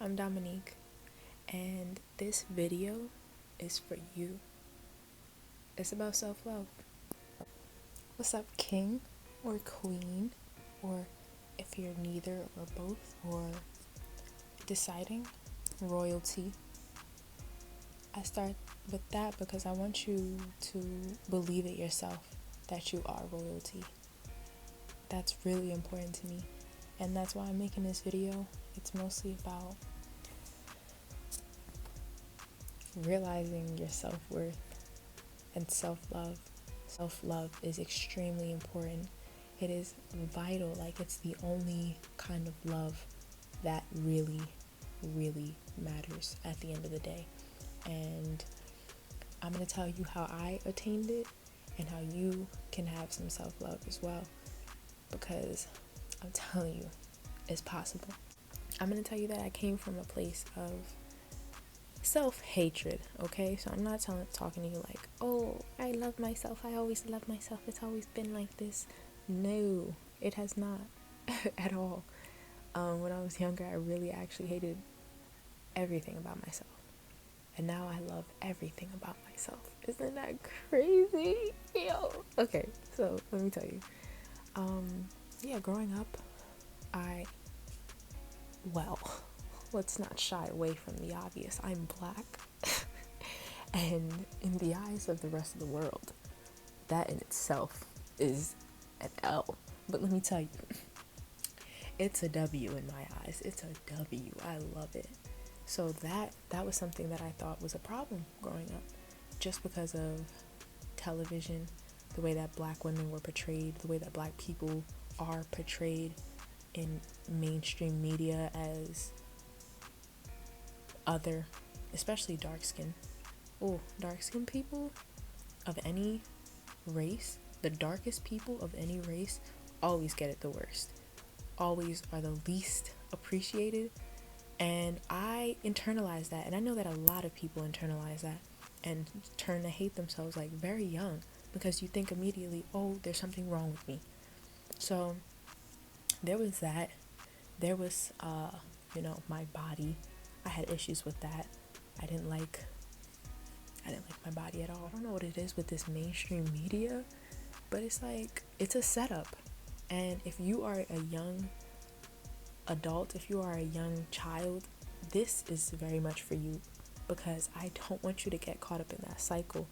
I'm Dominique, and this video is for you. It's about self-love. What's up, king or queen, or if you're neither or both, or deciding, royalty? I start with that because I want you to believe it yourself that you are royalty. That's really important to me, and that's why I'm making this video. It's mostly about realizing your self-worth and self-love. Self-love is extremely important. It is vital. Like, it's the only kind of love that really matters at the end of the day. And I'm going to tell you how I attained it and how you can have some self-love as well, because I'm telling you, it's possible. I'm going to tell you that I came from a place of self-hatred, okay? So I'm not talking to you like, oh, I love myself, I always love myself, it's always been like this. No, it has not at all. When I was younger, I really actually hated everything about myself, and now I love everything about myself. Isn't that crazy? Yo. Okay, so let me tell you. Yeah, growing up, well, let's not shy away from the obvious. I'm black. And in the eyes of the rest of the world, that in itself is an L. But let me tell you, it's a W in my eyes. It's a W. I love it. So that was something that I thought was a problem growing up, just because of television, the way that black women were portrayed, the way that black people are portrayed in mainstream media as other, especially dark-skinned people of any race. The darkest people of any race always get it the worst, always are the least appreciated. And I internalized that, and I know that a lot of people internalize that and turn to hate themselves like very young, because you think immediately, oh, there's something wrong with me. So there was that. There was my body. I had issues with that. I didn't like my body at all. I don't know what it is with this mainstream media, but it's like, it's a setup. And if you are a young adult, if you are a young child, this is very much for you, because I don't want you to get caught up in that cycle,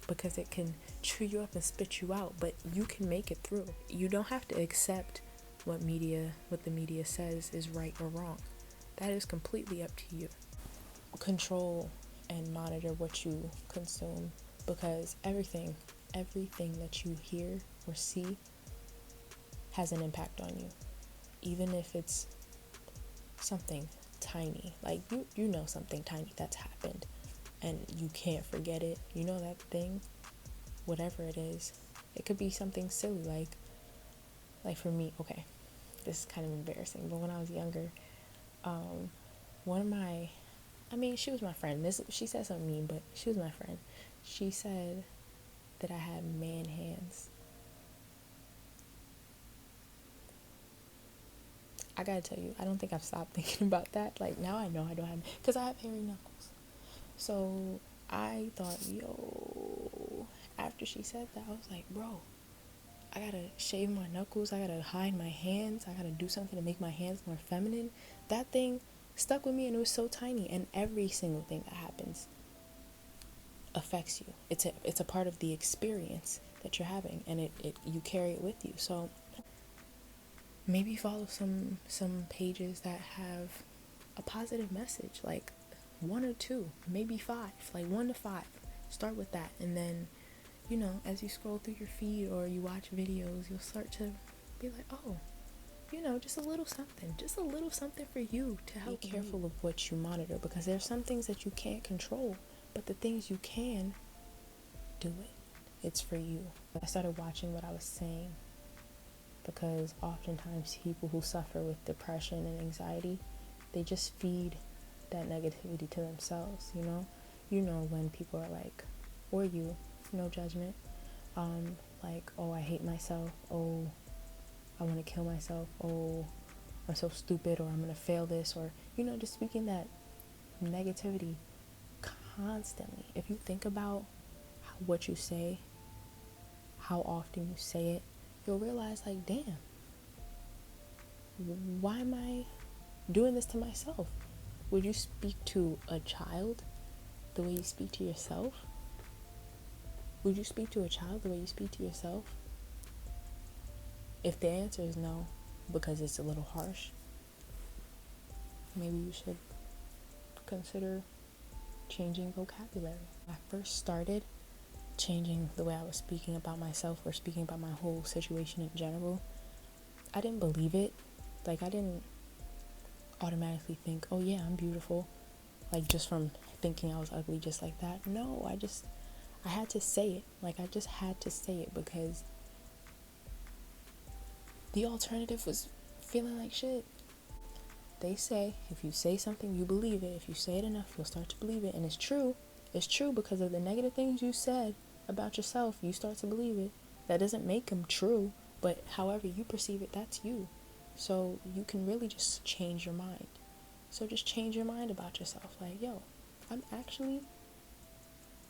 because it can chew you up and spit you out, but you can make it through. You don't have to accept what the media says is right or wrong. That is completely up to you. Control and monitor what you consume, because everything that you hear or see has an impact on you, even if it's something tiny. Like, you know something tiny that's happened and you can't forget it. You know that thing, whatever it is. It could be something silly, like for me, okay, this is kind of embarrassing, but when I was younger, she was my friend. She said something mean, but she was my friend. She said that I had man hands. I gotta tell you, I don't think I've stopped thinking about that. Like, now I know I don't have, because I have hairy knuckles. So I thought, yo, after she said that, I was like, bro, I gotta shave my knuckles, I gotta hide my hands, I gotta do something to make my hands more feminine. That thing stuck with me, and it was so tiny, and every single thing that happens affects you. It's a part of the experience that you're having, and it you carry it with you. So maybe follow some pages that have a positive message, like 1 or 2, maybe 5, like 1 to 5. Start with that, and then, as you scroll through your feed or you watch videos, you'll start to be like, oh, just a little something for you to help. Be careful of what you monitor, because there's some things that you can't control, but the things you can, do it. It's for you. I started watching what I was saying, because oftentimes people who suffer with depression and anxiety, they just feed that negativity to themselves. When people are like, or you, no judgment, like, oh, I hate myself, oh, I want to kill myself, oh, I'm so stupid, or I'm gonna fail this, or just speaking that negativity constantly. If you think about what you say, how often you say it, you'll realize, like, damn, why am I doing this to myself? Would you speak to a child the way you speak to yourself? Would you speak to a child the way you speak to yourself? If the answer is no, because it's a little harsh, maybe you should consider changing vocabulary. When I first started changing the way I was speaking about myself, or speaking about my whole situation in general, I didn't believe it. Like, I didn't automatically think, oh yeah, I'm beautiful, like, just from thinking I was ugly just like that. No, I had to say it. Like, I just had to say it, because the alternative was feeling like shit. They say if you say something, you believe it. If you say it enough, you'll start to believe it. And it's true. It's true, because of the negative things you said about yourself, you start to believe it. That doesn't make them true, but however you perceive it, that's you. So you can really just change your mind. So just change your mind about yourself. Like, yo, I'm actually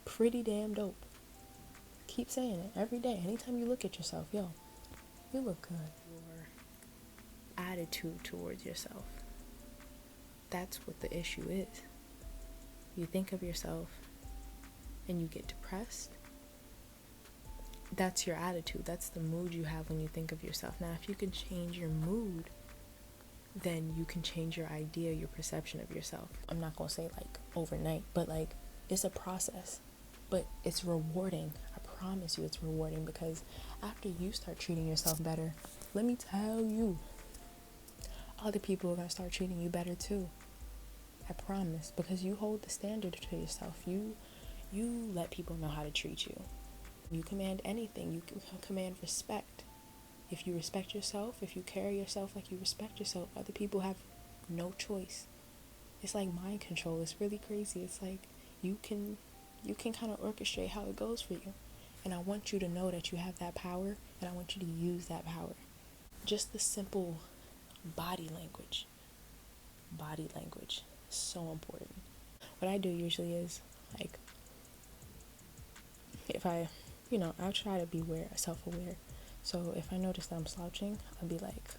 pretty damn dope. Keep saying it every day. Anytime you look at yourself, yo, you look good. Your attitude towards yourself. That's what the issue is. You think of yourself and you get depressed. That's your attitude. That's the mood you have when you think of yourself. Now, if you can change your mood, then you can change your idea, your perception of yourself. I'm not going to say like overnight, but like, it's a process. But it's rewarding. I promise you it's rewarding, because after you start treating yourself better, let me tell you, other people are going to start treating you better too. I promise, because you hold the standard to yourself. You let people know how to treat you. You command anything. You can command respect. If you respect yourself, if you carry yourself like you respect yourself, other people have no choice. It's like mind control. It's really crazy. It's like you can kind of orchestrate how it goes for you. And I want you to know that you have that power, and I want you to use that power. Just the simple body language. Body language is so important. What I do usually is, like, if I'll try to be self-aware. So if I notice that I'm slouching, I'll be like,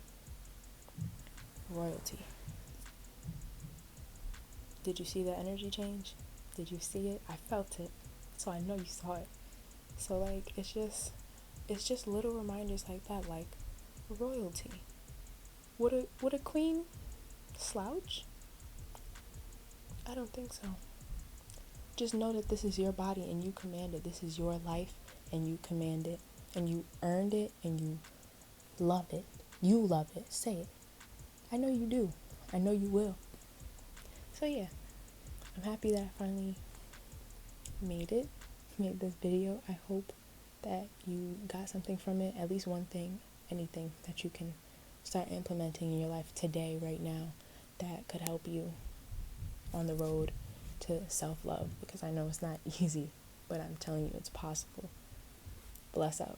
royalty. Did you see the energy change? Did you see it? I felt it. So I know you saw it. So, like, it's just little reminders like that, like royalty. Would a queen slouch? I don't think so. Just know that this is your body and you command it. This is your life and you command it. And you earned it and you love it. You love it. Say it. I know you do. I know you will. So yeah, I'm happy that I finally made this video. I hope that you got something from it, at least one thing, anything that you can start implementing in your life today, right now, that could help you on the road to self-love, because I know it's not easy, but I'm telling you it's possible. Bless out.